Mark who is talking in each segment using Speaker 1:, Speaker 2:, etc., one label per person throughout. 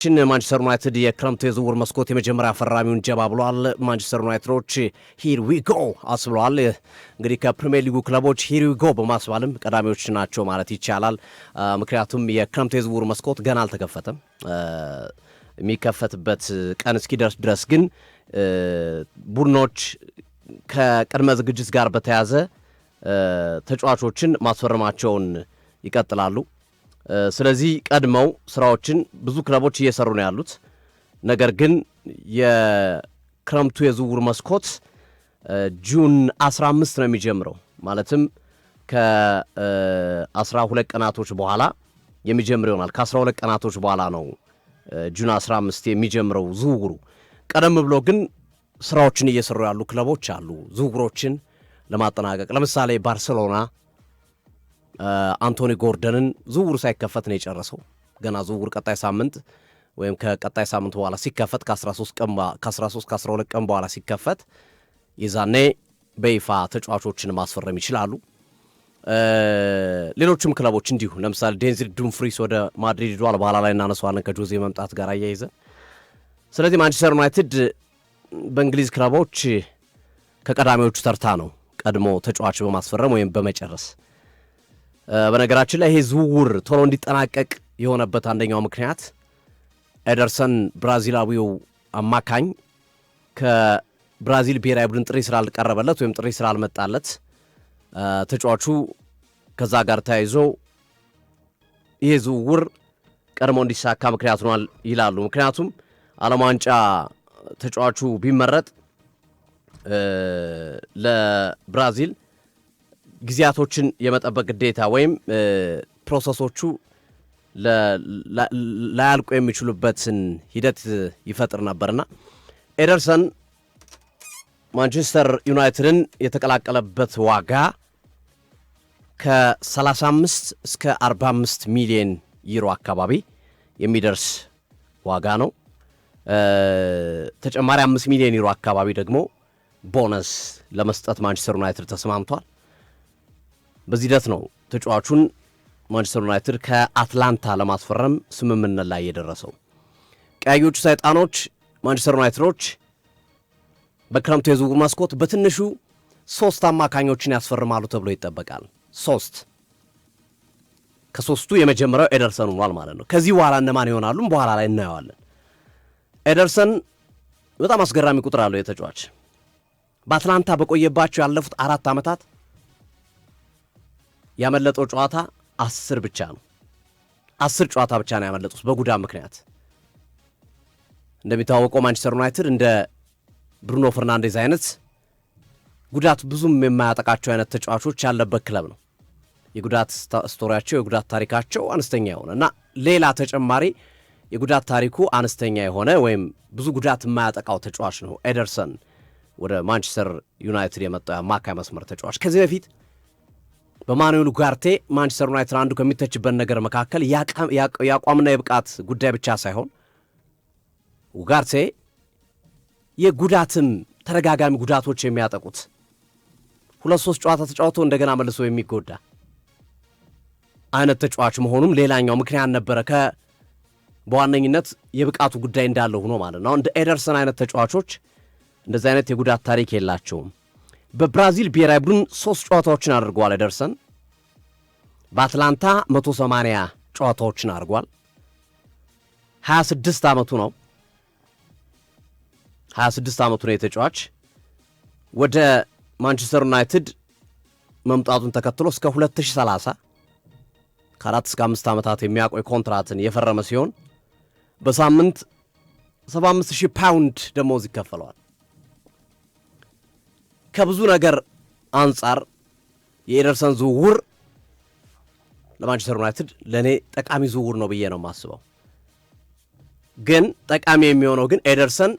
Speaker 1: ማንቸስተር ዩናይትድ የክረምቱ የዝውውር መስኮት የመጀመሪያ ፈራሚውን ጀባ ብሏል። ማንቸስተር ዩናይትዶች ሂር ዊ ጎ አስብለዋል። እንግዲህ ከፕሪሚየር ሊጉ ክለቦች ሂር ዊ ጎ በማስባልም ቀዳሚዎች ናቸው ማለት ይቻላል። ምክንያቱም የክረምቱ የዝውውር መስኮት ገና አልተከፈተም። የሚከፈትበት ቀን እስኪደርስ ድረስ ግን ቡድኖች ከቅድመ ዝግጅት ጋር በተያዘ ተጫዋቾችን ማስፈረማቸውን ይቀጥላሉ። ስለዚህ ቀድመው ስራዎችን ብዙ ክለቦች እየሰሩ ነው ያሉት። ነገር ግን የክረምቱ የዝውውር መስኮት ጁን 15 ነው የሚጀምረው። ማለትም ከ12 ቀናቶች በኋላ የሚጀምር ይሆናል። ከ12 ቀናቶች በኋላ ነው ጁን 15 የሚጀምረው ዝውውሩ። ቀደም ብሎ ግን ስራዎችን እየሰሩ ያሉ ክለቦች አሉ ዝውውሮችን ለማጠናቀቅ። ለምሳሌ ባርሴሎና አንቶኒ ጎርደንን ዝውውሩ ሳይከፈት ነው የጨረሰው። ገና ዝውውር ቀጣይ ሳምንት ወይም ከቀጣይ ሳምንት በኋላ ሲከፈት ከ12 ቀን በኋላ ሲከፈት የዛኔ በይፋ ተጫዋቾችን ማስፈረም ይችላሉ። ሌሎችም ክለቦች እንዲሁ ለምሳሌ ዴንዚል ዱምፍሪስ ወደ ማድሪድ ሄዷል። በኋላ ላይ እናነሳዋለን ከጆዜ መምጣት ጋር አያይዘን። ስለዚህ ማንቸስተር ዩናይትድ በእንግሊዝ ክለቦች ከቀዳሚዎቹ ተርታ ነው ቀድሞ ተጫዋች በማስፈረም ወይም በመጨረስ። በነገራችን ላይ ይሄ ዝውውር ቶሎ እንዲጠናቀቅ የሆነበት አንደኛው ምክንያት ኤደርሰን ብራዚላዊው አማካኝ ከብራዚል ብሔራዊ ቡድን ጥሪ ስላልቀረበለት ወይም ጥሪ ስላልመጣለት ተጫዋቹ ከዛ ጋር ተያይዞ ይሄ ዝውውር ቀድሞ እንዲሳካ ምክንያት ሆኗል ይላሉ። ምክንያቱም ዓለም ዋንጫ ተጫዋቹ ቢመረጥ ለብራዚል ጊዜያቶችን የመጠበቅ ግዴታ ወይም ፕሮሰሶቹ ላያልቁ የሚችሉበትን ሂደት ይፈጥር ነበርና ኤደርሰን ማንቸስተር ዩናይትድን የተቀላቀለበት ዋጋ ከ35 እስከ 45 ሚሊዮን ዩሮ አካባቢ የሚደርስ ዋጋ ነው። ተጨማሪ 5 ሚሊዮን ዩሮ አካባቢ ደግሞ ቦነስ ለመስጠት ማንቸስተር ዩናይትድ ተስማምቷል። በዚህ ሂደት ነው ተጫዋቹን ማንቸስተር ዩናይትድ ከአትላንታ ለማስፈረም ስምምነት ላይ የደረሰው። ቀያዮቹ ሰይጣኖች ማንቸስተር ዩናይትዶች በክረምቱ የዝውውር መስኮት በትንሹ 3 አማካኞችን ያስፈርማሉ ተብሎ ይጠበቃል። 3 ከ3ቱ የመጀመሪያው ኤደርሰን ሆኗል ማለት ነው። ከዚህ በኋላ እነማን ይሆናሉ በኋላ ላይ እናየዋለን። ኤደርሰን በጣም አስገራሚ ቁጥር አለው የተጫዋች። በአትላንታ በቆየባቸው ያለፉት 4 ዓመታት ያመለጠው ጨዋታ 10 ብቻ ነው። 10 ጨዋታ ብቻ ነው ያመለጡት በጉዳት ምክንያት። እንደሚታወቀው ማንቸስተር ዩናይትድ እንደ ብሩኖ ፈርናንዴዝ አይነት ጉዳት ብዙም የማያጠቃቸው አይነት ተጫዋቾች ያለበት ክለብ ነው። የጉዳት ስቶሪያቸው የጉዳት ታሪካቸው አነስተኛ የሆነ እና ሌላ ተጨማሪ የጉዳት ታሪኩ አነስተኛ የሆነ ወይም ብዙ ጉዳት የማያጠቃው ተጫዋች ነው ኤደርሰን ወደ ማንቸስተር ዩናይትድ የመጣው የአማካይ መስመር ተጫዋች። ከዚህ በፊት በማኑኤል ኡጋርቴ ማንቸስተር ዩናይትድ አንዱ ከሚተችበት ነገር መካከል የአቋምና የብቃት ጉዳይ ብቻ ሳይሆን ኡጋርቴ የጉዳትም ተደጋጋሚ ጉዳቶች የሚያጠቁት 2-3 ጨዋታ ተጫውቶ እንደገና መልሶ የሚጎዳ አይነት ተጫዋች መሆኑም ሌላኛው ምክንያት ነበረ። በዋነኝነት የብቃቱ ጉዳይ እንዳለው ሆኖ ማለት ነው። እንደ ኤደርሰን አይነት ተጫዋቾች እንደዚህ አይነት የጉዳት ታሪክ የላቸውም። በብራዚል ብሔራዊ ቡድን 3 ጨዋታዎችን አድርጓል ኤደርሰን። በአትላንታ 180 ጨዋታዎችን አድርጓል። 26 ዓመቱ ነው። 26 ዓመቱ ነው የተጫዋች። ወደ ማንቸስተር ዩናይትድ መምጣቱን ተከትሎ እስከ 2030 ከ4 እስከ 5 ዓመታት የሚያቆይ ኮንትራትን የፈረመ ሲሆን በሳምንት 75,000 ፓውንድ ደሞዝ ይከፈለዋል። ከብዙ ነገር አንጻር የኤደርሰን ዝውውር ለማንቸስተር ዩናይትድ ለእኔ ጠቃሚ ዝውውር ነው ብዬ ነው የማስበው። ግን ጠቃሚ የሚሆነው ግን ኤደርሰን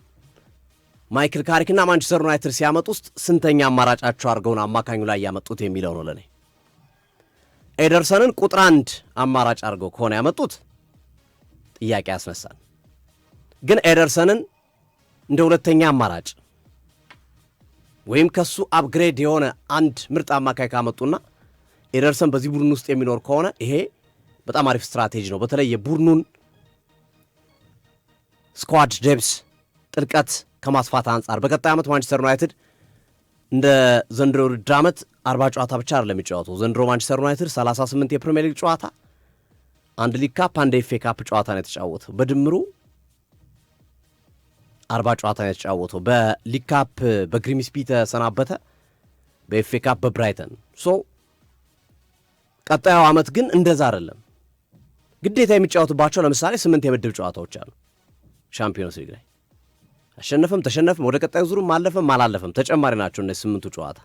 Speaker 1: ማይክል ካሪክና ማንቸስተር ዩናይትድ ሲያመጡ ውስጥ ስንተኛ አማራጫቸው አድርገውን አማካኙ ላይ ያመጡት የሚለው ነው ለእኔ። ኤደርሰንን ቁጥር 1 አማራጭ አድርገው ከሆነ ያመጡት ጥያቄ ያስነሳል። ግን ኤደርሰንን እንደ ሁለተኛ አማራጭ ወይም ከሱ አፕግሬድ የሆነ አንድ ምርጥ አማካይ ካመጡና ኤደርሰን በዚህ ቡድን ውስጥ የሚኖር ከሆነ ይሄ በጣም አሪፍ ስትራቴጂ ነው። በተለይ የቡድኑን ስኳድ ዴፕስ ጥልቀት ከማስፋት አንጻር በቀጣይ ዓመት ማንቸስተር ዩናይትድ እንደ ዘንድሮ ውድድር ዓመት 40 ጨዋታ ብቻ አይደለም የሚጫወተው። ዘንድሮ ማንቸስተር ዩናይትድ 38 የፕሪሚየር ሊግ ጨዋታ፣ አንድ ሊግ ካፕ፣ አንድ ኤፍ ኤ ካፕ ጨዋታ ነው የተጫወተው። በድምሩ 40 ጨዋታ ነው የተጫወተው። በሊግ ካፕ በግሪምስቢ ተሰናበተ፣ በኤፍ ኤ ካፕ በብራይተን። ቀጣዩ ዓመት ግን እንደዛ አይደለም። ግዴታ የሚጫወቱባቸው ለምሳሌ 8 የምድብ ጨዋታዎች አሉ ሻምፒዮንስ ሊግ ላይ። አሸነፈም ተሸነፈም ወደ ቀጣዩ ዙርም አለፈም አላለፈም ተጨማሪ ናቸው እነዚህ 8ቱ ጨዋታ።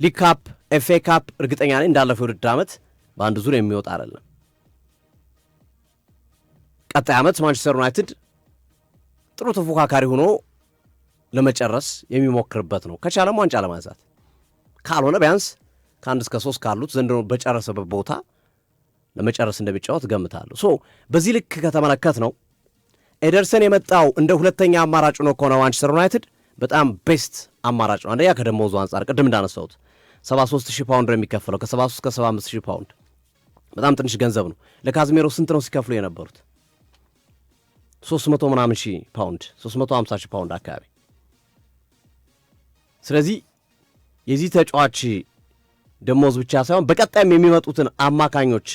Speaker 1: ሊግ ካፕ፣ ኤፍ ኤ ካፕ እርግጠኛ ነኝ እንዳለፈው የውድድር ዓመት በአንድ ዙር የሚወጣ አይደለም። ቀጣይ ዓመት ማንቸስተር ዩናይትድ ጥሩ ተፎካካሪ ሆኖ ለመጨረስ የሚሞክርበት ነው። ከቻለም ዋንጫ ለማንሳት፣ ካልሆነ ቢያንስ ከ1 እስከ 3 ካሉት ዘንድሮ በጨረሰበት ቦታ ለመጨረስ እንደሚጫወት ገምታለሁ። በዚህ ልክ ከተመለከት ነው ኤደርሰን የመጣው እንደ ሁለተኛ አማራጭ ነው ከሆነ ማንቸስተር ዩናይትድ በጣም ቤስት አማራጭ ነው። አንደኛ ከደሞዙ አንጻር ቅድም እንዳነሳሁት 73,000 ፓውንድ የሚከፈለው ከ73 እስከ 75,000 ፓውንድ በጣም ትንሽ ገንዘብ ነው። ለካዝሜሮ ስንት ነው ሲከፍሉ የነበሩት? 300 ምናምን ሺህ ፓውንድ 350 ሺህ ፓውንድ አካባቢ። ስለዚህ የዚህ ተጫዋች ደሞዝ ብቻ ሳይሆን በቀጣይም የሚመጡትን አማካኞች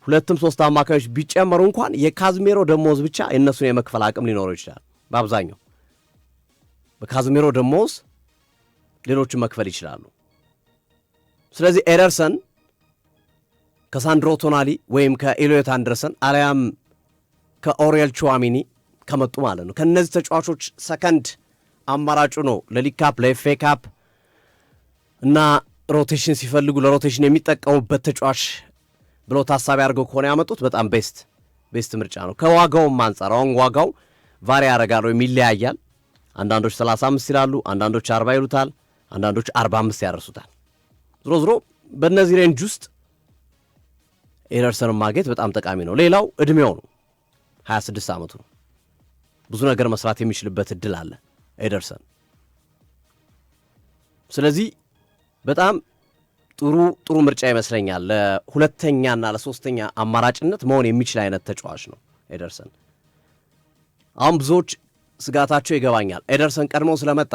Speaker 1: 2-3 አማካዮች ቢጨመሩ እንኳን የካዝሜሮ ደሞዝ ብቻ የእነሱን የመክፈል አቅም ሊኖረው ይችላል። በአብዛኛው በካዝሜሮ ደሞዝ ሌሎቹን መክፈል ይችላሉ። ስለዚህ ኤደርሰን ከሳንድሮ ቶናሊ ወይም ከኤሊዮት አንደርሰን አሊያም ከኦሪየል ቹዋሚኒ ከመጡ ማለት ነው ከእነዚህ ተጫዋቾች ሰከንድ አማራጩ ነው ለሊግ ካፕ፣ ለኤፍ ኤ ካፕ እና ሮቴሽን ሲፈልጉ ለሮቴሽን የሚጠቀሙበት ተጫዋች ብለው ታሳቢ አድርገው ከሆነ ያመጡት በጣም ቤስት ምርጫ ነው። ከዋጋውም አንጻር አሁን ዋጋው ቫሪ ያደርጋል ወይም ይለያያል። አንዳንዶች 35 ይላሉ፣ አንዳንዶች 40 ይሉታል፣ አንዳንዶች 45 ያደርሱታል። ዝሮ በእነዚህ ሬንጅ ውስጥ ኤደርሰንን ማግኘት በጣም ጠቃሚ ነው። ሌላው ዕድሜው ነው፣ 26 ዓመቱ ነው። ብዙ ነገር መስራት የሚችልበት እድል አለ ኤደርሰን። ስለዚህ በጣም ጥሩ ምርጫ ይመስለኛል። ለሁለተኛና ለሶስተኛ አማራጭነት መሆን የሚችል አይነት ተጫዋች ነው ኤደርሰን። አሁን ብዙዎች ስጋታቸው ይገባኛል። ኤደርሰን ቀድሞ ስለመጣ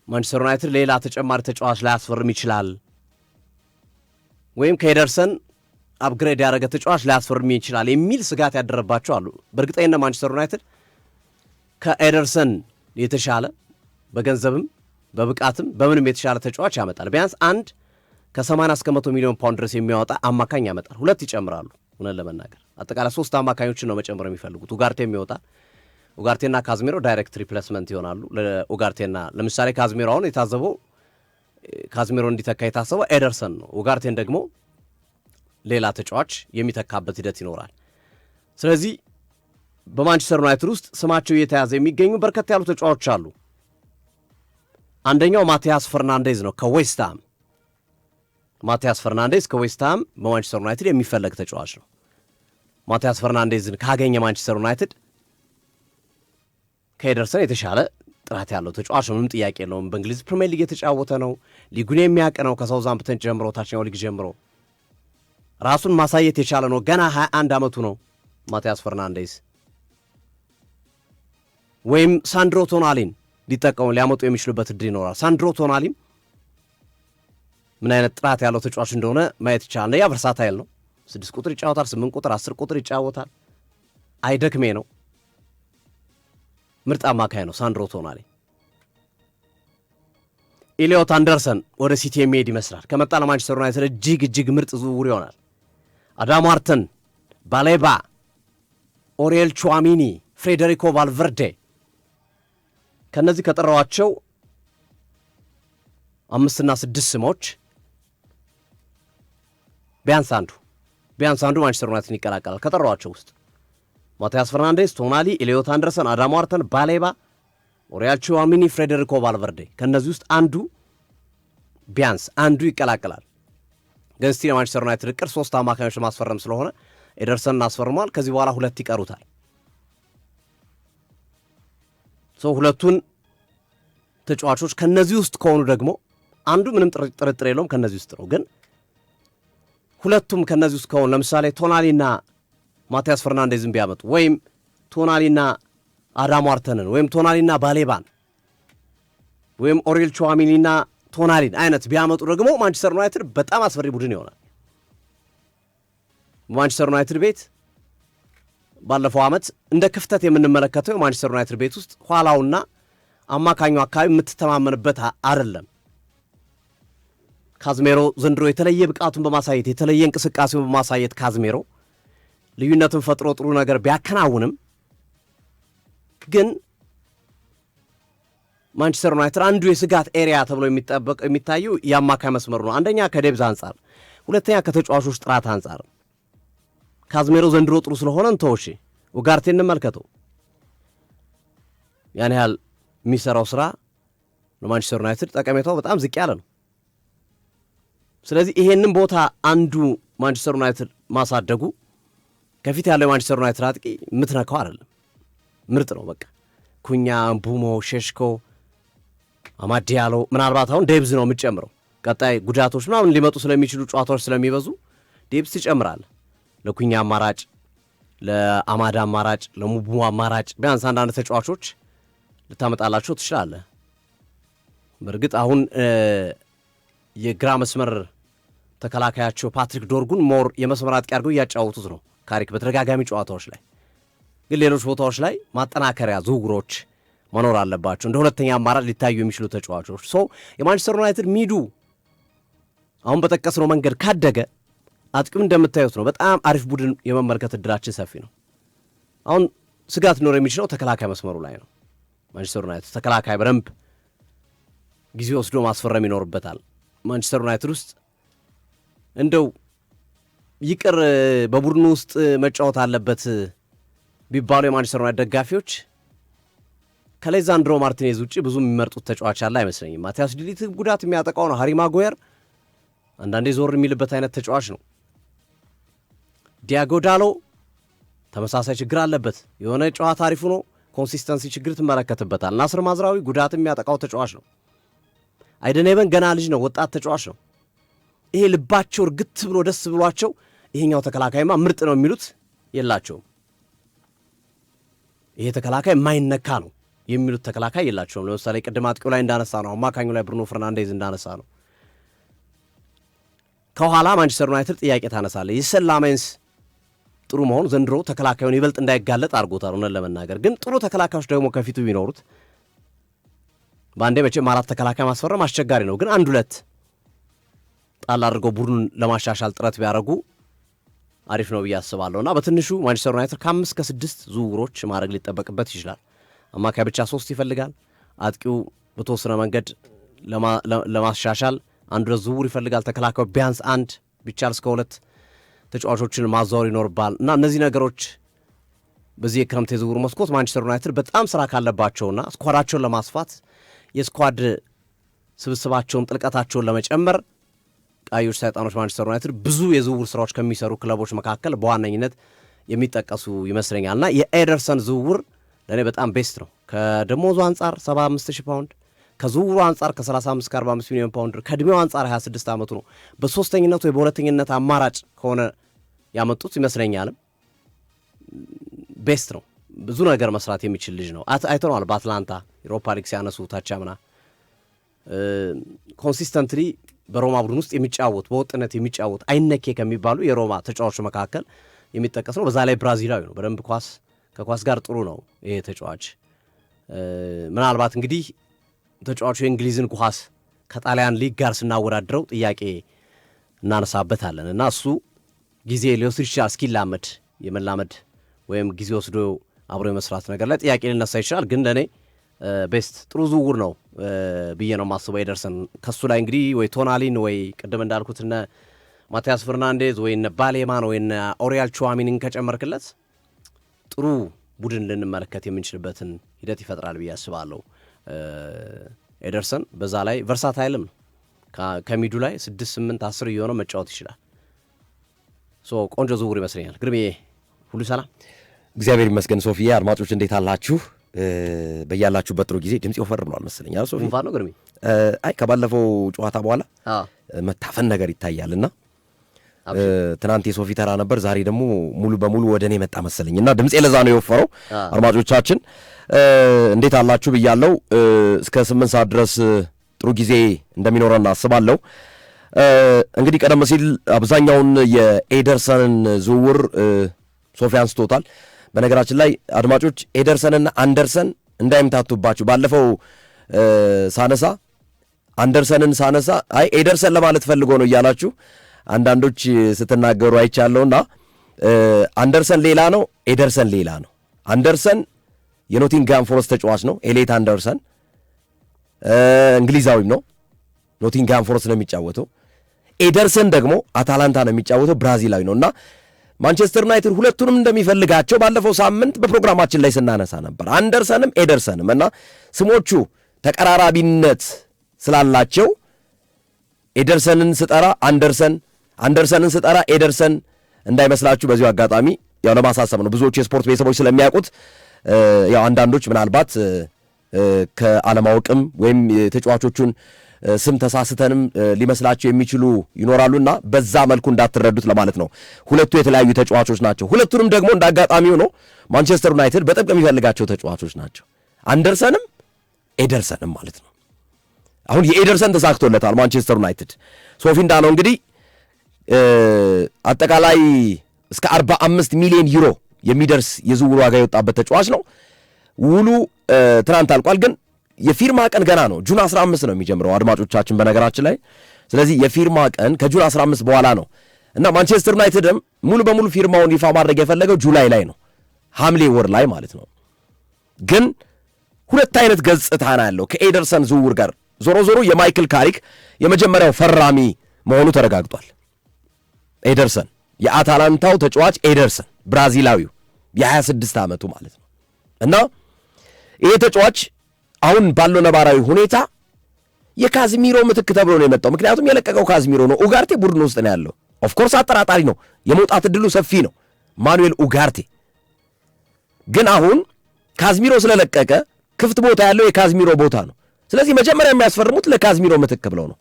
Speaker 1: ማንቸስተር ዩናይትድ ሌላ ተጨማሪ ተጫዋች ላያስፈርም ይችላል፣ ወይም ከኤደርሰን አፕግሬድ ያደረገ ተጫዋች ላያስፈርም ይችላል የሚል ስጋት ያደረባቸው አሉ። በእርግጠኝነት ማንቸስተር ዩናይትድ ከኤደርሰን የተሻለ በገንዘብም በብቃትም በምንም የተሻለ ተጫዋች ያመጣል። ቢያንስ አንድ ከ80 እስከ 100 ሚሊዮን ፓውንድ ድረስ የሚያወጣ አማካኝ ያመጣል። 2 ይጨምራሉ። እውነት ለመናገር አጠቃላይ 3 አማካኞችን ነው መጨመር የሚፈልጉት። ኡጋርቴም ይወጣል። ኡጋርቴና ካዝሜሮ ዳይሬክት ሪፕሌስመንት ይሆናሉ ለኡጋርቴና። ለምሳሌ ካዝሜሮ አሁን የታዘበው ካዝሜሮ እንዲተካ የታሰበው ኤደርሰን ነው። ኡጋርቴን ደግሞ ሌላ ተጫዋች የሚተካበት ሂደት ይኖራል። ስለዚህ በማንቸስተር ዩናይትድ ውስጥ ስማቸው እየተያዘ የሚገኙ በርከት ያሉ ተጫዋቾች አሉ። አንደኛው ማቲያስ ፈርናንዴዝ ነው ከዌስትሃም። ማቲያስ ፈርናንዴዝ ከዌስትሃም በማንቸስተር ዩናይትድ የሚፈለግ ተጫዋች ነው። ማቲያስ ፈርናንዴዝን ካገኘ ማንቸስተር ዩናይትድ ከኤደርሰን የተሻለ ጥራት ያለው ተጫዋች ነው፣ ምንም ጥያቄ የለውም። በእንግሊዝ ፕሪሚየር ሊግ የተጫወተ ነው፣ ሊጉን የሚያውቅ ነው። ከሳውዛምፕተን ጀምሮ ታችኛው ሊግ ጀምሮ ራሱን ማሳየት የቻለ ነው። ገና 21 ዓመቱ ነው ማቲያስ ፈርናንዴዝ። ወይም ሳንድሮ ቶናሊን ሊያመጡ የሚችሉበት እድል ይኖራል። ሳንድሮ ቶናሊም ምን አይነት ጥራት ያለው ተጫዋች እንደሆነ ማየት ይቻላል። ያ ቨርሳታይል ነው። 6 ቁጥር ይጫወታል፣ 8 ቁጥር፣ 10 ቁጥር ይጫወታል። አይደክሜ ነው። ምርጥ አማካይ ነው ሳንድሮ ቶናሊ። ኤሊዮት አንደርሰን ወደ ሲቲ የሚሄድ ይመስላል። ከመጣ ለማንቸስተር ዩናይትድ እጅግ ምርጥ ዝውውር ይሆናል። አዳም ዋርተን፣ ባሌባ፣ ኦሪየል ቹዋሚኒ፣ ፍሬዴሪኮ ቫልቨርዴ ከነዚህ ከጠራዋቸው 5 እና 6 ስሞች ቢያንስ አንዱ ማንቸስተር ዩናይትድን ይቀላቀላል። ከጠራዋቸው ውስጥ ማቲያስ ፈርናንዴዝ፣ ቶናሊ፣ ኤሊዮት አንደርሰን፣ አዳም ዋርተን፣ ባሌባ፣ ኦሪየል ቹዋሚኒ፣ ፍሬዴሪኮ ቫልቨርዴ ከነዚህ ውስጥ ቢያንስ አንዱ ይቀላቀላል። ግን ስቲል ማንቸስተር ዩናይትድ እቅድ 3 አማካኞች ማስፈረም ስለሆነ ኤደርሰንን አስፈርሟል። ከዚህ በኋላ 2 ይቀሩታል። ሁለቱን ተጫዋቾች ከነዚህ ውስጥ ከሆኑ ደግሞ አንዱ ምንም ጥርጥር የለውም ከነዚህ ውስጥ ነው። ግን ሁለቱም ከነዚህ ውስጥ ከሆኑ ለምሳሌ ቶናሊና ማቲያስ ፈርናንዴዝን ቢያመጡ ወይም ቶናሊና አዳም ዋርተንን ወይም ቶናሊና ባሌባን ወይም ኦሬል ቹዋሚኒና ቶናሊን አይነት ቢያመጡ ደግሞ ማንቸስተር ዩናይትድ በጣም አስፈሪ ቡድን ይሆናል። ማንቸስተር ዩናይትድ ቤት ባለፈው ዓመት እንደ ክፍተት የምንመለከተው የማንቸስተር ዩናይትድ ቤት ውስጥ ኋላውና አማካኙ አካባቢ የምትተማመንበት አይደለም። ካዝሜሮ ዘንድሮ የተለየ ብቃቱን በማሳየት የተለየ እንቅስቃሴውን በማሳየት ካዝሜሮ ልዩነትን ፈጥሮ ጥሩ ነገር ቢያከናውንም ግን ማንቸስተር ዩናይትድ አንዱ የስጋት ኤሪያ ተብሎ የሚታየው የአማካይ መስመሩ ነው። አንደኛ ከዴብዝ አንጻር፣ ሁለተኛ ከተጫዋቾች ጥራት አንጻር። ካዝሜሮ ዘንድሮ ጥሩ ስለሆነ እንተውሺ ኡጋርቴ እንመልከተው። ያን ያህል የሚሰራው ስራ ለማንቸስተር ዩናይትድ ጠቀሜታው በጣም ዝቅ ያለ ነው። ስለዚህ ይሄንን ቦታ አንዱ ማንቸስተር ዩናይትድ ማሳደጉ ከፊት ያለው የማንቸስተር ዩናይትድ አጥቂ የምትነካው አይደለም። ምርጥ ነው። በቃ ኩኛ፣ ቡሞ፣ ሼሽኮ፣ አማድ ዲያሎ ምናልባት አሁን ዴብዝ ነው የምትጨምረው። ቀጣይ ጉዳቶች ምናምን ሊመጡ ስለሚችሉ ጨዋታዎች ስለሚበዙ ዴብዝ ትጨምራለህ። ለኩኛ አማራጭ፣ ለአማድ አማራጭ፣ ለሙቡሞ አማራጭ ቢያንስ አንዳንድ ተጫዋቾች ልታመጣላቸው ትችላለህ። በእርግጥ አሁን የግራ መስመር ተከላካያቸው ፓትሪክ ዶርጉን ሞር የመስመር አጥቂ አድርገው እያጫወቱት ነው ካሪክ በተደጋጋሚ ጨዋታዎች ላይ። ግን ሌሎች ቦታዎች ላይ ማጠናከሪያ ዝውውሮች መኖር አለባቸው፣ እንደ ሁለተኛ አማራጭ ሊታዩ የሚችሉ ተጫዋቾች። የማንቸስተር ዩናይትድ ሚዱ አሁን በጠቀስነው መንገድ ካደገ አጥቂው እንደምታዩት ነው። በጣም አሪፍ ቡድን የመመልከት እድላችን ሰፊ ነው። አሁን ስጋት ሊኖር የሚችለው ተከላካይ መስመሩ ላይ ነው። ማንቸስተር ዩናይትድ ተከላካይ በደንብ ጊዜ ወስዶ ማስፈረም ይኖርበታል። ማንቸስተር ዩናይትድ ውስጥ እንደው ይቅር በቡድኑ ውስጥ መጫወት አለበት ቢባሉ የማንቸስተር ዩናይትድ ደጋፊዎች ከሌዛንድሮ ማርቲኔዝ ውጭ ብዙ የሚመርጡት ተጫዋች አለ አይመስለኝም። ማቲያስ ዲሊት ጉዳት የሚያጠቃው ነው። ሃሪ ማጓየር አንዳንዴ ዞር የሚልበት አይነት ተጫዋች ነው። ዲያጎ ዳሎ ተመሳሳይ ችግር አለበት። የሆነ ጨዋታ አሪፉ ነው፣ ኮንሲስተንሲ ችግር ትመለከትበታል። ናስር ማዝራዊ ጉዳት የሚያጠቃው ተጫዋች ነው። አይደኔበን ገና ልጅ ነው፣ ወጣት ተጫዋች ነው። ይሄ ልባቸው እርግት ብሎ ደስ ብሏቸው ይሄኛው ተከላካይማ ምርጥ ነው የሚሉት የላቸውም። ይሄ ተከላካይ የማይነካ ነው የሚሉት ተከላካይ የላቸውም። ለምሳሌ ቅድም አጥቂው ላይ እንዳነሳ ነው፣ አማካኙ ላይ ብሩኖ ፈርናንዴዝ እንዳነሳ ነው። ከኋላ ማንቸስተር ዩናይትድ ጥያቄ ታነሳለ። የሰላሜንስ ጥሩ መሆን ዘንድሮ ተከላካዩን ይበልጥ እንዳይጋለጥ አድርጎታል። ሆነን ለመናገር ግን ጥሩ ተከላካዮች ደግሞ ከፊቱ ቢኖሩት በአንዴ መቼም አራት ተከላካይ ማስፈረም አስቸጋሪ ነው። ግን አንድ ሁለት ጣል አድርገው ቡድኑን ለማሻሻል ጥረት ቢያደርጉ አሪፍ ነው ብዬ አስባለሁ። እና በትንሹ ማንቸስተር ዩናይትድ ከ5 እስከ 6 ዝውውሮች ማድረግ ሊጠበቅበት ይችላል። አማካይ ብቻ 3 ይፈልጋል። አጥቂው በተወሰነ መንገድ ለማሻሻል አንድ ሁለት ዝውውር ይፈልጋል። ተከላካዩ ቢያንስ አንድ ቢቻል እስከ 2 ተጫዋቾችን ማዛወር ይኖርባል። እና እነዚህ ነገሮች በዚህ የክረምት የዝውውር መስኮት ማንቸስተር ዩናይትድ በጣም ስራ ካለባቸውና ስኳዳቸውን ለማስፋት የስኳድ ስብስባቸውን ጥልቀታቸውን ለመጨመር ቀዮች ሰይጣኖች ማንቸስተር ዩናይትድ ብዙ የዝውውር ስራዎች ከሚሰሩ ክለቦች መካከል በዋነኝነት የሚጠቀሱ ይመስለኛልና የኤደርሰን ዝውውር ለእኔ በጣም ቤስት ነው። ከደሞዙ አንጻር 75,000 ፓውንድ፣ ከዝውውሩ አንጻር ከ35-45 ሚሊዮን ፓውንድ፣ ከዕድሜው አንጻር 26 ዓመቱ ነው። በሶስተኝነት ወይ በሁለተኝነት አማራጭ ከሆነ ያመጡት ይመስለኛልም ቤስት ነው። ብዙ ነገር መስራት የሚችል ልጅ ነው። አይተነዋል በአትላንታ ዩሮፓ ሊግ ሲያነሱ ታቻምና ኮንሲስተንትሊ በሮማ ቡድን ውስጥ የሚጫወት በወጥነት የሚጫወት አይነኬ ከሚባሉ የሮማ ተጫዋቾች መካከል የሚጠቀስ ነው። በዛ ላይ ብራዚላዊ ነው። በደንብ ከኳስ ጋር ጥሩ ነው ይሄ ተጫዋች። ምናልባት እንግዲህ ተጫዋቹ የእንግሊዝን ኳስ ከጣሊያን ሊግ ጋር ስናወዳድረው ጥያቄ እናነሳበታለን እና እሱ ጊዜ ሊወስድ ይችላል እስኪላመድ የመላመድ ወይም ጊዜ ወስዶ አብሮ የመስራት ነገር ላይ ጥያቄ ሊነሳ ይችላል። ግን ለእኔ ቤስት ጥሩ ዝውውር ነው ብዬ ነው ማስበው ኤደርሰን። ከሱ ላይ እንግዲህ ወይ ቶናሊን ወይ ቅድም እንዳልኩት እነ ማቲያስ ፈርናንዴዝ ወይ እነ ባሌማን ወይ እነ ኦሪያል ቹዋሚኒን ከጨመርክለት ጥሩ ቡድን ልንመለከት የምንችልበትን ሂደት ይፈጥራል ብዬ አስባለሁ ኤደርሰን። በዛ ላይ ቨርሳታይልም ነው። ከሚዱ ላይ 6፣ 8፣ 10 እየሆነ መጫወት ይችላል። ቆንጆ ዝውውር ይመስለኛል። ግርሜ ሁሉ ሰላም?
Speaker 2: እግዚአብሔር ይመስገን። ሶፊዬ አድማጮች እንዴት አላችሁ? በያላችሁበት ጥሩ ጊዜ። ድምጽ ወፈር ብሏል መሰለኝ አይደል ሶፊ?
Speaker 1: እንፋን ነው ግርሜ?
Speaker 2: አይ ከባለፈው ጨዋታ በኋላ መታፈን ነገር ይታያልና ትናንት የሶፊ ተራ ነበር፣ ዛሬ ደግሞ ሙሉ በሙሉ ወደ እኔ መጣ መሰለኝ እና ድምፄ ለዛ ነው የወፈረው። አድማጮቻችን እንዴት አላችሁ ብያለሁ። እስከ 8 ሰዓት ድረስ ጥሩ ጊዜ እንደሚኖረን አስባለሁ። እንግዲህ ቀደም ሲል አብዛኛውን የኤደርሰንን ዝውውር ሶፊ አንስቶታል። በነገራችን ላይ አድማጮች ኤደርሰንና አንደርሰን እንዳይምታቱባችሁ፣ ባለፈው ሳነሳ አንደርሰንን ሳነሳ አይ ኤደርሰን ለማለት ፈልጎ ነው እያላችሁ አንዳንዶች ስትናገሩ አይቻለሁና አንደርሰን ሌላ ነው፣ ኤደርሰን ሌላ ነው። አንደርሰን የኖቲንግሃም ፎረስት ተጫዋች ነው። ኤሌት አንደርሰን እንግሊዛዊም ነው፣ ኖቲንግሃም ፎረስት ነው የሚጫወተው። ኤደርሰን ደግሞ አታላንታ ነው የሚጫወተው፣ ብራዚላዊ ነው እና ማንቸስተር ዩናይትድ ሁለቱንም እንደሚፈልጋቸው ባለፈው ሳምንት በፕሮግራማችን ላይ ስናነሳ ነበር፣ አንደርሰንም ኤደርሰንም እና ስሞቹ ተቀራራቢነት ስላላቸው ኤደርሰንን ስጠራ አንደርሰን፣ አንደርሰንን ስጠራ ኤደርሰን እንዳይመስላችሁ በዚሁ አጋጣሚ ያው ለማሳሰብ ነው። ብዙዎቹ የስፖርት ቤተሰቦች ስለሚያውቁት ያው አንዳንዶች ምናልባት ከአለማወቅም ወይም የተጫዋቾቹን ስም ተሳስተንም ሊመስላቸው የሚችሉ ይኖራሉና በዛ መልኩ እንዳትረዱት ለማለት ነው። ሁለቱ የተለያዩ ተጫዋቾች ናቸው። ሁለቱንም ደግሞ እንዳጋጣሚ ሆኖ ማንቸስተር ዩናይትድ በጥብቅ የሚፈልጋቸው ተጫዋቾች ናቸው፣ አንደርሰንም ኤደርሰንም ማለት ነው። አሁን የኤደርሰን ተሳክቶለታል ማንቸስተር ዩናይትድ። ሶፊ እንዳለው እንግዲህ አጠቃላይ እስከ 45 ሚሊዮን ዩሮ የሚደርስ የዝውውር ዋጋ የወጣበት ተጫዋች ነው። ውሉ ትናንት አልቋል፣ ግን የፊርማ ቀን ገና ነው። ጁን 15 ነው የሚጀምረው አድማጮቻችን በነገራችን ላይ። ስለዚህ የፊርማ ቀን ከጁን 15 በኋላ ነው እና ማንቸስተር ዩናይትድም ሙሉ በሙሉ ፊርማውን ይፋ ማድረግ የፈለገው ጁላይ ላይ ነው፣ ሐምሌ ወር ላይ ማለት ነው። ግን ሁለት አይነት ገጽታ ነው ያለው ከኤደርሰን ዝውውር ጋር። ዞሮ ዞሮ የማይክል ካሪክ የመጀመሪያው ፈራሚ መሆኑ ተረጋግጧል። ኤደርሰን የአታላንታው ተጫዋች ኤደርሰን ብራዚላዊው የ26 ዓመቱ ማለት ነው እና ይሄ ተጫዋች አሁን ባለው ነባራዊ ሁኔታ የካዝሚሮ ምትክ ተብሎ ነው የመጣው። ምክንያቱም የለቀቀው ካዝሚሮ ነው። ኡጋርቴ ቡድን ውስጥ ነው ያለው። ኦፍኮርስ አጠራጣሪ ነው፣ የመውጣት ዕድሉ ሰፊ ነው ማኑኤል ኡጋርቴ። ግን አሁን ካዝሚሮ ስለለቀቀ ክፍት ቦታ ያለው የካዝሚሮ ቦታ ነው። ስለዚህ መጀመሪያ የሚያስፈርሙት ለካዝሚሮ ምትክ ብለው ነው።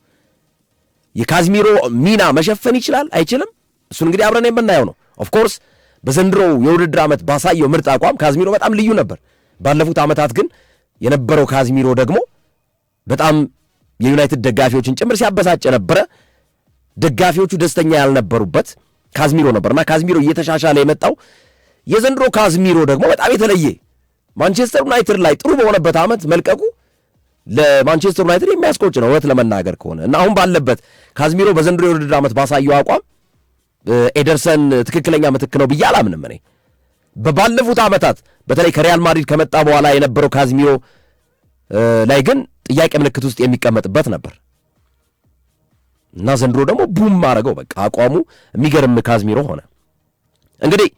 Speaker 2: የካዝሚሮ ሚና መሸፈን ይችላል አይችልም፣ እሱን እንግዲህ አብረን የምናየው ነው። ኦፍኮርስ በዘንድሮው የውድድር ዓመት ባሳየው ምርጥ አቋም ካዝሚሮ በጣም ልዩ ነበር። ባለፉት ዓመታት ግን የነበረው ካዝሚሮ ደግሞ በጣም የዩናይትድ ደጋፊዎችን ጭምር ሲያበሳጭ ነበረ። ደጋፊዎቹ ደስተኛ ያልነበሩበት ካዝሚሮ ነበርና ካዝሚሮ እየተሻሻለ የመጣው የዘንድሮ ካዝሚሮ ደግሞ በጣም የተለየ ማንቸስተር ዩናይትድ ላይ ጥሩ በሆነበት ዓመት መልቀቁ ለማንቸስተር ዩናይትድ የሚያስቆጭ ነው እውነት ለመናገር ከሆነ እና አሁን ባለበት ካዝሚሮ በዘንድሮ የውድድር ዓመት ባሳየው አቋም ኤደርሰን ትክክለኛ ምትክ ነው ብዬ አላምንም። እኔ በባለፉት ዓመታት በተለይ ከሪያል ማድሪድ ከመጣ በኋላ የነበረው ካዝሚሮ ላይ ግን ጥያቄ ምልክት ውስጥ የሚቀመጥበት ነበር እና ዘንድሮ ደግሞ ቡም አረገው። በቃ አቋሙ የሚገርም ካዝሚሮ ሆነ። እንግዲህ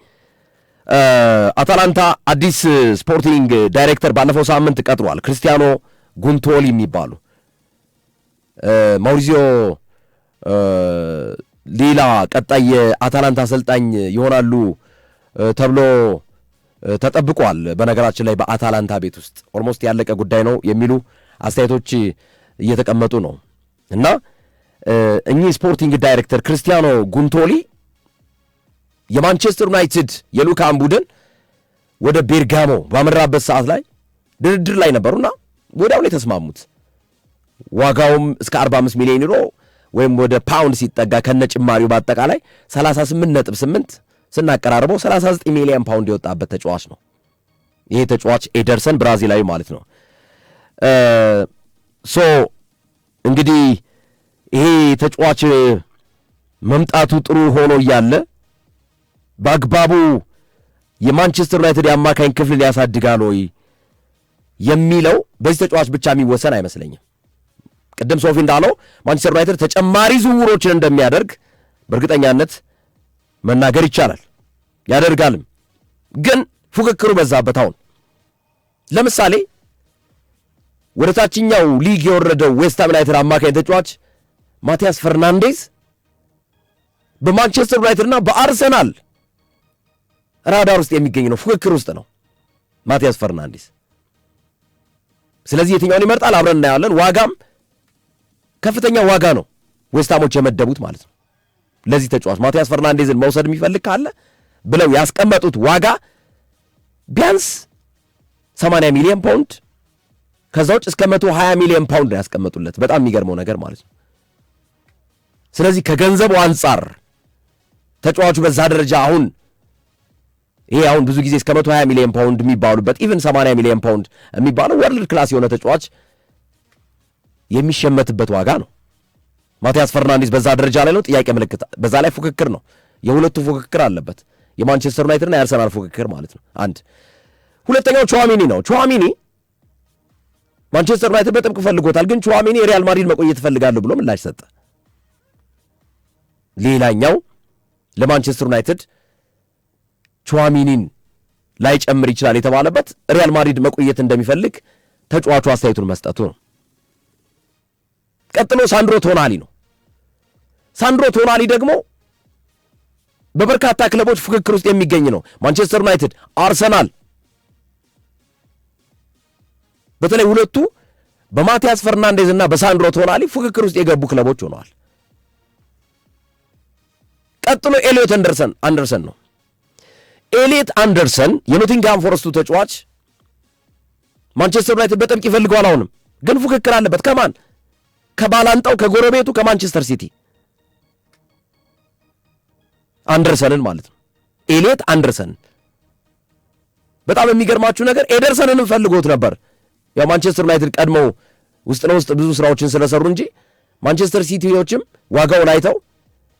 Speaker 2: አታላንታ አዲስ ስፖርቲንግ ዳይሬክተር ባለፈው ሳምንት ቀጥሯል። ክርስቲያኖ ጉንቶሊ የሚባሉ ማውሪዚዮ ሌላ ቀጣይ የአታላንታ አሰልጣኝ ይሆናሉ ተብሎ ተጠብቋል። በነገራችን ላይ በአታላንታ ቤት ውስጥ ኦልሞስት ያለቀ ጉዳይ ነው የሚሉ አስተያየቶች እየተቀመጡ ነው እና እኚህ ስፖርቲንግ ዳይሬክተር ክርስቲያኖ ጉንቶሊ የማንቸስተር ዩናይትድ የልዑካን ቡድን ወደ ቤርጋሞ ባመራበት ሰዓት ላይ ድርድር ላይ ነበሩና ወዲያውኑ የተስማሙት ዋጋውም እስከ 45 ሚሊዮን ዩሮ ወይም ወደ ፓውንድ ሲጠጋ ከነጭማሪው በአጠቃላይ 38.8 ስናቀራርበው 39 ሚሊዮን ፓውንድ የወጣበት ተጫዋች ነው። ይሄ ተጫዋች ኤደርሰን ብራዚላዊ ማለት ነው። ሶ እንግዲህ ይሄ ተጫዋች መምጣቱ ጥሩ ሆኖ እያለ በአግባቡ የማንቸስተር ዩናይትድ የአማካኝ ክፍል ሊያሳድጋል ወይ የሚለው በዚህ ተጫዋች ብቻ የሚወሰን አይመስለኝም። ቅድም ሶፊ እንዳለው ማንቸስተር ዩናይትድ ተጨማሪ ዝውውሮችን እንደሚያደርግ በእርግጠኛነት መናገር ይቻላል፣ ያደርጋልም። ግን ፉክክሩ በዛበት። አሁን ለምሳሌ ወደ ታችኛው ሊግ የወረደው ዌስትሃም ዩናይትድ አማካኝ ተጫዋች ማቲያስ ፈርናንዴዝ በማንቸስተር ዩናይትድና በአርሰናል ራዳር ውስጥ የሚገኝ ነው፣ ፉክክር ውስጥ ነው ማቲያስ ፈርናንዴዝ። ስለዚህ የትኛውን ይመርጣል አብረን እናያለን። ዋጋም ከፍተኛ ዋጋ ነው ዌስትሃሞች የመደቡት ማለት ነው። ለዚህ ተጫዋች ማቲያስ ፈርናንዴዝን መውሰድ የሚፈልግ ካለ ብለው ያስቀመጡት ዋጋ ቢያንስ 80 ሚሊዮን ፓውንድ ከዛ ውጭ እስከ 120 ሚሊዮን ፓውንድ ያስቀመጡለት። በጣም የሚገርመው ነገር ማለት ነው። ስለዚህ ከገንዘቡ አንጻር ተጫዋቹ በዛ ደረጃ አሁን ብዙ ጊዜ እስከ 120 ሚሊዮን ፓውንድ የሚባሉበት ኢቭን 80 ሚሊዮን ፓውንድ የሚባለው ወርልድ ክላስ የሆነ ተጫዋች የሚሸመትበት ዋጋ ነው። ማቲያስ ፈርናንዴዝ በዛ ደረጃ ላይ ነው፣ ጥያቄ ምልክት። በዛ ላይ ፉክክር ነው፣ የሁለቱ ፉክክር አለበት፣ የማንቸስተር ዩናይትድና የአርሰናል ፉክክር ማለት ነው። አንድ ሁለተኛው ቹዋሚኒ ነው። ቹዋሚኒ ማንቸስተር ዩናይትድ በጥብቅ ፈልጎታል፣ ግን ቹዋሚኒ የሪያል ማድሪድ መቆየት እፈልጋለሁ ብሎ ምላሽ ሰጠ። ሌላኛው ለማንቸስተር ዩናይትድ ቹዋሚኒን ላይ ጨምር ይችላል የተባለበት ሪያል ማድሪድ መቆየት እንደሚፈልግ ተጫዋቹ አስተያየቱን መስጠቱ ነው። ቀጥሎ ሳንድሮ ቶናሊ ነው። ሳንድሮ ቶናሊ ደግሞ በበርካታ ክለቦች ፉክክር ውስጥ የሚገኝ ነው። ማንቸስተር ዩናይትድ፣ አርሰናል፣ በተለይ ሁለቱ በማቲያስ ፈርናንዴዝ እና በሳንድሮ ቶናሊ ፉክክር ውስጥ የገቡ ክለቦች ሆነዋል። ቀጥሎ ኤሊዮት አንደርሰን ነው። ኤሊዮት አንደርሰን የኖቲንግሃም ፎረስቱ ተጫዋች ማንቸስተር ዩናይትድ በጥብቅ ይፈልገዋል። አሁንም ግን ፉክክር አለበት። ከማን? ከባላንጣው ከጎረቤቱ ከማንቸስተር ሲቲ አንደርሰንን ማለት ነው። ኤሊዮት አንደርሰን በጣም የሚገርማችሁ ነገር ኤደርሰንንም ፈልጎት ነበር። ያው ማንቸስተር ዩናይትድ ቀድመው ውስጥ ለውስጥ ብዙ ስራዎችን ስለሰሩ እንጂ ማንቸስተር ሲቲዎችም ዋጋውን አይተው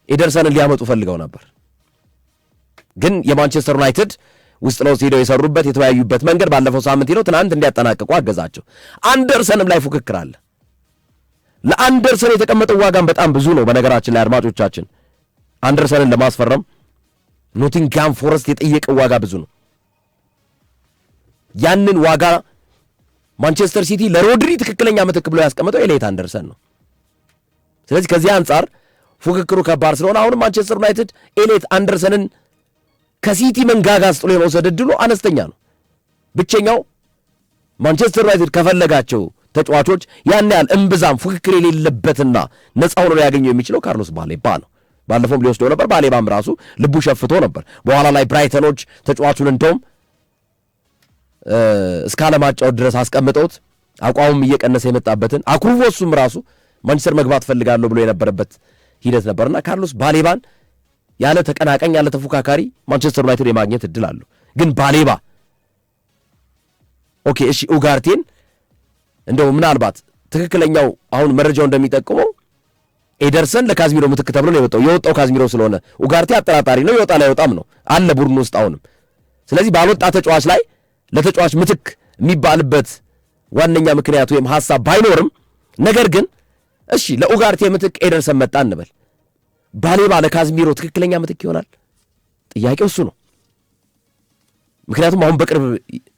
Speaker 2: ኤደርሰንን ሊያመጡ ፈልገው ነበር። ግን የማንቸስተር ዩናይትድ ውስጥ ለውስጥ ሄደው የሰሩበት የተወያዩበት መንገድ ባለፈው ሳምንት ሄደው ትናንት እንዲያጠናቅቁ አገዛቸው። አንደርሰንም ላይ ፉክክር አለ። ለአንደርሰን የተቀመጠው ዋጋም በጣም ብዙ ነው። በነገራችን ላይ አድማጮቻችን አንደርሰንን ለማስፈረም ኖቲንግሃም ፎረስት የጠየቀው ዋጋ ብዙ ነው። ያንን ዋጋ ማንቸስተር ሲቲ ለሮድሪ ትክክለኛ ምትክ ብሎ ያስቀመጠው ኤሊዮት አንደርሰን ነው። ስለዚህ ከዚህ አንጻር ፉክክሩ ከባድ ስለሆነ አሁንም ማንቸስተር ዩናይትድ ኤሊዮት አንደርሰንን ከሲቲ መንጋጋ አስጥሎ የመውሰድ ዕድሉ አነስተኛ ነው። ብቸኛው ማንቸስተር ዩናይትድ ከፈለጋቸው ተጫዋቾች ያን ያህል እምብዛም ፉክክር የሌለበትና ነፃ ሆኖ ሊያገኘው የሚችለው ካርሎስ ባሌባ ነው። ባለፈውም ሊወስደው ነበር። ባሌባም ራሱ ልቡ ሸፍቶ ነበር። በኋላ ላይ ብራይተኖች ተጫዋቹን እንደውም እስከ አለማጫወት ድረስ አስቀምጠውት አቋሙም እየቀነሰ የመጣበትን አኩርፎ እሱም ራሱ ማንቸስተር መግባት ፈልጋለሁ ብሎ የነበረበት ሂደት ነበርና ካርሎስ ባሌባን ያለ ተቀናቃኝ ያለ ተፎካካሪ ማንቸስተር ዩናይትድ የማግኘት እድል አለው። ግን ባሌባ ኦኬ እሺ ኡጋርቴን እንደው ምናልባት ትክክለኛው አሁን መረጃው እንደሚጠቁመው ኤደርሰን ለካዝሚሮ ምትክ ተብሎ ነው የወጣው ካዝሚሮ ስለሆነ ኡጋርቴ አጠራጣሪ ነው። ይወጣል አይወጣም ነው አለ ቡድን ውስጥ አሁንም። ስለዚህ ባልወጣ ተጫዋች ላይ ለተጫዋች ምትክ የሚባልበት ዋነኛ ምክንያት ወይም ሐሳብ ባይኖርም ነገር ግን እሺ ለኡጋርቴ ምትክ ኤደርሰን መጣ እንበል። ባሌባ ለካዝሚሮ ትክክለኛ ምትክ ይሆናል? ጥያቄው እሱ ነው። ምክንያቱም አሁን በቅርብ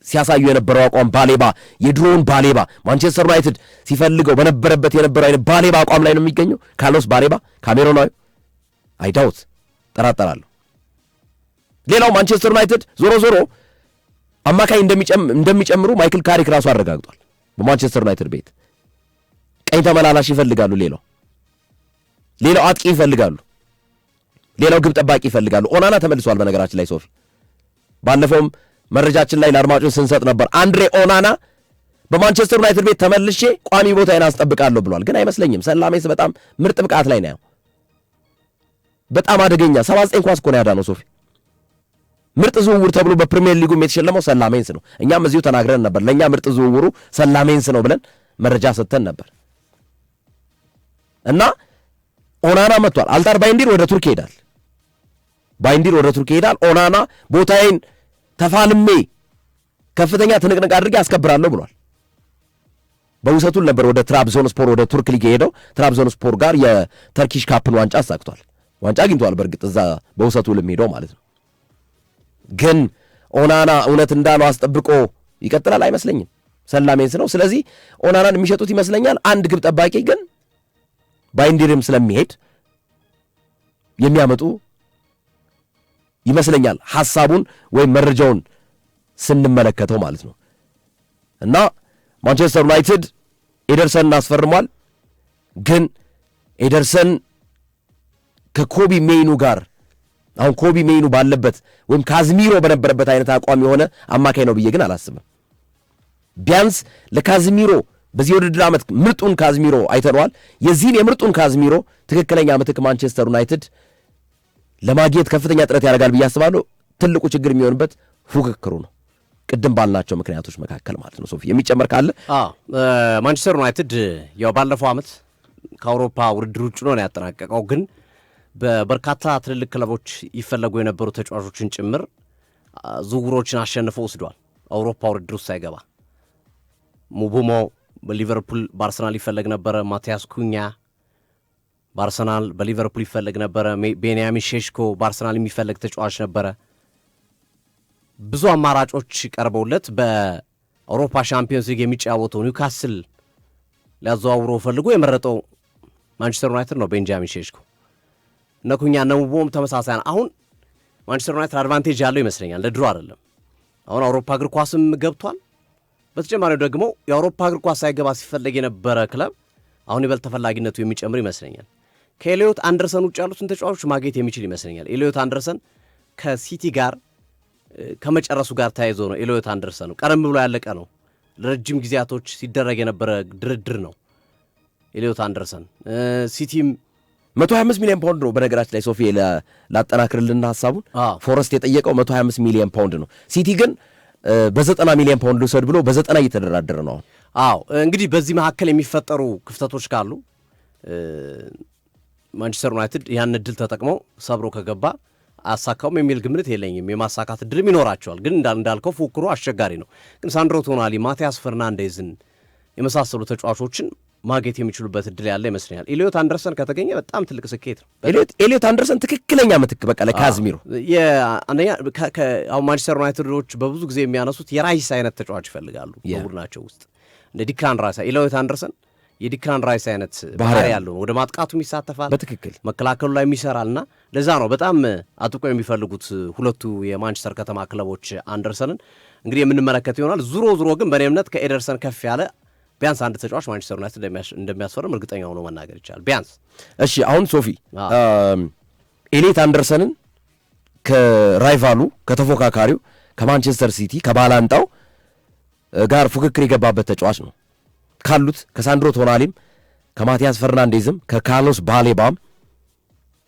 Speaker 2: ሲያሳዩ የነበረው አቋም ባሌባ የድሮውን ባሌባ ማንቸስተር ዩናይትድ ሲፈልገው በነበረበት የነበረው አይነት ባሌባ አቋም ላይ ነው የሚገኘው። ካርሎስ ባሌባ ካሜሮናዊ አይዳውት ጠራጠራለሁ። ሌላው ማንቸስተር ዩናይትድ ዞሮ ዞሮ አማካይ እንደሚጨምሩ ማይክል ካሪክ ራሱ አረጋግጧል። በማንቸስተር ዩናይትድ ቤት ቀኝ ተመላላሽ ይፈልጋሉ። ሌላው አጥቂ ይፈልጋሉ። ሌላው ግብ ጠባቂ ይፈልጋሉ። ኦናና ተመልሷል። በነገራችን ላይ ሶፊ ባለፈውም መረጃችን ላይ ለአድማጮች ስንሰጥ ነበር። አንድሬ ኦናና በማንቸስተር ዩናይትድ ቤት ተመልሼ ቋሚ ቦታዬን አስጠብቃለሁ ብሏል። ግን አይመስለኝም። ሰላሜንስ በጣም ምርጥ ብቃት ላይ ነው። በጣም አደገኛ 79 ኳስ እኮ ነው ያዳነው ሶፊ። ምርጥ ዝውውር ተብሎ በፕሪሚየር ሊጉም የተሸለመው ሰላሜንስ ነው። እኛም እዚሁ ተናግረን ነበር። ለእኛ ምርጥ ዝውውሩ ሰላሜንስ ነው ብለን መረጃ ሰጥተን ነበር። እና ኦናና መጥቷል። አልታር ባይንዲር ወደ ቱርክ ይሄዳል። ኦናና ቦታዬን ተፋልሜ ከፍተኛ ትንቅንቅ አድርጌ አስከብራለሁ ብሏል። በውሰቱን ነበር ወደ ትራብዞንስፖር ወደ ቱርክ ሊግ የሄደው። ትራብዞንስፖር ጋር የተርኪሽ ካፕን ዋንጫ አሳክቷል። ዋንጫ አግኝቷል። በእርግጥ እዛ በውሰቱ ልምሄደው ማለት ነው። ግን ኦናና እውነት እንዳለው አስጠብቆ ይቀጥላል አይመስለኝም። ሰላሜንስ ነው። ስለዚህ ኦናናን የሚሸጡት ይመስለኛል። አንድ ግብ ጠባቂ ግን ባይንዲርም ስለሚሄድ የሚያመጡ ይመስለኛል ሐሳቡን ወይም መረጃውን ስንመለከተው ማለት ነው። እና ማንቸስተር ዩናይትድ ኤደርሰንን አስፈርሟል። ግን ኤደርሰን ከኮቢ ሜይኑ ጋር አሁን ኮቢ ሜይኑ ባለበት ወይም ካዝሚሮ በነበረበት አይነት አቋም የሆነ አማካይ ነው ብዬ ግን አላስብም። ቢያንስ ለካዝሚሮ በዚህ ውድድር ዓመት ምርጡን ካዝሚሮ አይተነዋል። የዚህን የምርጡን ካዝሚሮ ትክክለኛ ምትክ ማንቸስተር ዩናይትድ ለማግኘት ከፍተኛ ጥረት ያደርጋል ብዬ አስባለሁ። ትልቁ ችግር የሚሆንበት ፉክክሩ ነው፣ ቅድም ባልናቸው ምክንያቶች መካከል ማለት ነው። ሶፊ የሚጨመር ካለ?
Speaker 1: ማንቸስተር ዩናይትድ ያው ባለፈው ዓመት ከአውሮፓ ውድድር ውጭ ነው ያጠናቀቀው፣ ግን በበርካታ ትልልቅ ክለቦች ይፈለጉ የነበሩ ተጫዋቾችን ጭምር ዝውውሮችን አሸንፎ ወስዷል። አውሮፓ ውድድር ውስጥ ሳይገባ ሙቡሞ በሊቨርፑል በአርሰናል ይፈለግ ነበረ። ማቲያስ ኩኛ በአርሰናል በሊቨርፑል ይፈለግ ነበረ። ቤንያሚን ሼሽኮ በአርሰናል የሚፈለግ ተጫዋች ነበረ። ብዙ አማራጮች ቀርበውለት በአውሮፓ ሻምፒዮንስ ሊግ የሚጫወተው ኒውካስል ሊያዘዋውረው ፈልጎ የመረጠው ማንቸስተር ዩናይትድ ነው ቤንጃሚን ሼሽኮ። እነ ኩኛ እነ ሙቡሞም ተመሳሳይ ነው። አሁን ማንቸስተር ዩናይትድ አድቫንቴጅ ያለው ይመስለኛል፣ ለድሮ አይደለም። አሁን አውሮፓ እግር ኳስም ገብቷል። በተጨማሪው ደግሞ የአውሮፓ እግር ኳስ ሳይገባ ሲፈለግ የነበረ ክለብ አሁን ይበልጥ ተፈላጊነቱ የሚጨምር ይመስለኛል። ከኤሊዮት አንደርሰን ውጭ ያሉትን ተጫዋቾች ማግኘት የሚችል ይመስለኛል። ኤሊዮት አንደርሰን ከሲቲ ጋር ከመጨረሱ ጋር ተያይዞ ነው። ኤሊዮት አንደርሰን ነው ቀደም ብሎ ያለቀ ነው። ለረጅም ጊዜያቶች ሲደረግ የነበረ ድርድር ነው። ኤሊዮት አንደርሰን ሲቲም
Speaker 2: 125 ሚሊዮን ፓውንድ ነው። በነገራችን ላይ ሶፊ ላጠናክርልና ሀሳቡን ፎረስት የጠየቀው 125 ሚሊዮን ፓውንድ ነው። ሲቲ ግን በ90 ሚሊዮን ፓውንድ ልውሰድ ብሎ በ90 እየተደራደረ ነው።
Speaker 1: አዎ እንግዲህ በዚህ መካከል የሚፈጠሩ ክፍተቶች ካሉ ማንቸስተር ዩናይትድ ያን እድል ተጠቅመው ሰብሮ ከገባ አያሳካውም የሚል ግምት የለኝም። የማሳካት እድልም ይኖራቸዋል። ግን እንዳልከው ፉክክሩ አስቸጋሪ ነው። ግን ሳንድሮ ቶናሊ፣ ማቲያስ ፈርናንዴዝን የመሳሰሉ ተጫዋቾችን ማግኘት የሚችሉበት እድል ያለ ይመስለኛል። ኤሊዮት አንደርሰን ከተገኘ በጣም ትልቅ ስኬት ነው።
Speaker 2: ኤሊዮት አንደርሰን ትክክለኛ ምትክ በቃ ለካዝሚሮ።
Speaker 1: አንደኛ አሁን ማንቸስተር ዩናይትዶች በብዙ ጊዜ የሚያነሱት የራይስ አይነት ተጫዋች ይፈልጋሉ በቡድናቸው ውስጥ እንደ ዲክላን ራይስ። ኤሊዮት አንደርሰን የዲክላን ራይስ አይነት ባህሪ ያለው ነው። ወደ ማጥቃቱም ይሳተፋል፣ በትክክል መከላከሉ ላይ የሚሰራል እና ለዛ ነው በጣም አጥቆ የሚፈልጉት ሁለቱ የማንቸስተር ከተማ ክለቦች አንደርሰንን እንግዲህ የምንመለከት ይሆናል። ዙሮ ግን በእኔ እምነት ከኤደርሰን ከፍ ያለ ቢያንስ አንድ ተጫዋች ማንቸስተር ዩናይትድ እንደሚያስፈርም እርግጠኛ ሆኖ መናገር ይቻላል ቢያንስ።
Speaker 2: እሺ አሁን ሶፊ ኤሊዮት አንደርሰንን ከራይቫሉ ከተፎካካሪው ከማንቸስተር ሲቲ ከባላንጣው ጋር ፉክክር የገባበት ተጫዋች ነው። ካሉት ከሳንድሮ ቶናሊም ከማቲያስ ፈርናንዴዝም ከካርሎስ ባሌባም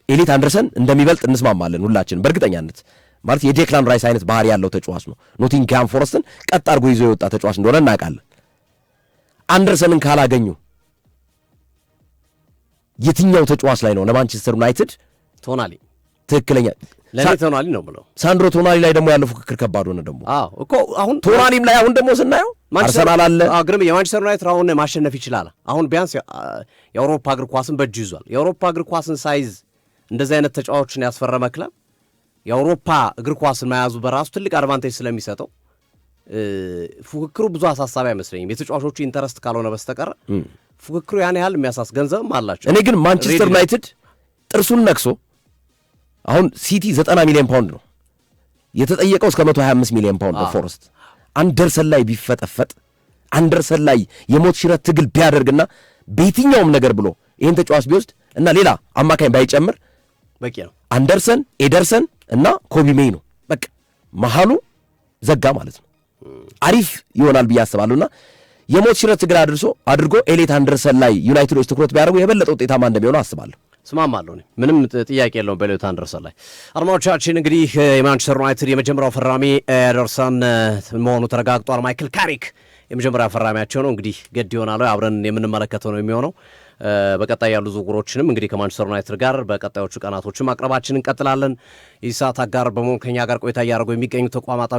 Speaker 2: ኤሊዮት አንደርሰን እንደሚበልጥ እንስማማለን ሁላችን በእርግጠኛነት። ማለት የዴክላን ራይስ አይነት ባህሪ ያለው ተጫዋች ነው። ኖቲንግሃም ፎረስትን ቀጥ አድርጎ ይዞ የወጣ ተጫዋች እንደሆነ እናውቃለን። አንደርሰንን ካላገኙ የትኛው ተጫዋች ላይ ነው ለማንቸስተር ዩናይትድ?
Speaker 1: ቶናሊ
Speaker 2: ትክክለኛ
Speaker 1: ለኔ ቶናሊ ነው ብለው
Speaker 2: ሳንድሮ ቶናሊ ላይ ደግሞ ያለው ፉክክር ከባድ ሆነ። ደግሞ
Speaker 1: እኮ አሁን
Speaker 2: ቶናሊም ላይ አሁን ደግሞ ስናየው አርሰናል አለ።
Speaker 1: ግርም የማንቸስተር ዩናይትድ አሁን ማሸነፍ ይችላል። አሁን ቢያንስ የአውሮፓ እግር ኳስን በእጁ ይዟል። የአውሮፓ እግር ኳስን ሳይዝ እንደዚህ አይነት ተጫዋቾችን ያስፈረመ ክለብ የአውሮፓ እግር ኳስን መያዙ በራሱ ትልቅ አድቫንቴጅ ስለሚሰጠው ፉክክሩ ብዙ አሳሳቢ አይመስለኝም። የተጫዋቾቹ ኢንተረስት ካልሆነ በስተቀር ፉክክሩ ያን ያህል የሚያሳስ ገንዘብም አላቸው።
Speaker 2: እኔ ግን ማንቸስተር ዩናይትድ ጥርሱን ነክሶ አሁን ሲቲ 90 ሚሊዮን ፓውንድ ነው የተጠየቀው እስከ 125 ሚሊዮን ፓውንድ በፎረስት አንደርሰን ላይ ቢፈጠፈጥ አንደርሰን ላይ የሞት ሽረት ትግል ቢያደርግና በየትኛውም ነገር ብሎ ይህን ተጫዋች ቢወስድ እና ሌላ አማካኝ ባይጨምር
Speaker 1: በቂ ነው።
Speaker 2: አንደርሰን፣ ኤደርሰን እና ኮቢ ሜይኑ በቃ መሃሉ ዘጋ ማለት ነው። አሪፍ ይሆናል ብዬ አስባለሁና የሞት ሽረት ትግል አድርጎ ኤሊዮት አንደርሰን ላይ ዩናይትዶች ትኩረት ቢያደርጉ የበለጠ ውጤታማ እንደሚሆኑ አስባለሁ።
Speaker 1: ስማማለሁ። ምንም ጥያቄ የለውም በኤሊዮት አንደርሰን ላይ። አድማጮቻችን እንግዲህ የማንቸስተር ዩናይትድ የመጀመሪያው ፈራሚ ኤደርሰን መሆኑ ተረጋግጧል። ማይክል ካሪክ የመጀመሪያ ፈራሚያቸው ነው። እንግዲህ ገድ ይሆናል አብረን የምንመለከተው ነው የሚሆነው። በቀጣይ ያሉ ዝውውሮችንም እንግዲህ ከማንቸስተር ዩናይትድ ጋር በቀጣዮቹ ቀናቶችን ማቅረባችን እንቀጥላለን። የሰዓት አጋር በመሆን ከኛ ጋር ቆይታ እያደረጉ የሚገኙ ተቋማት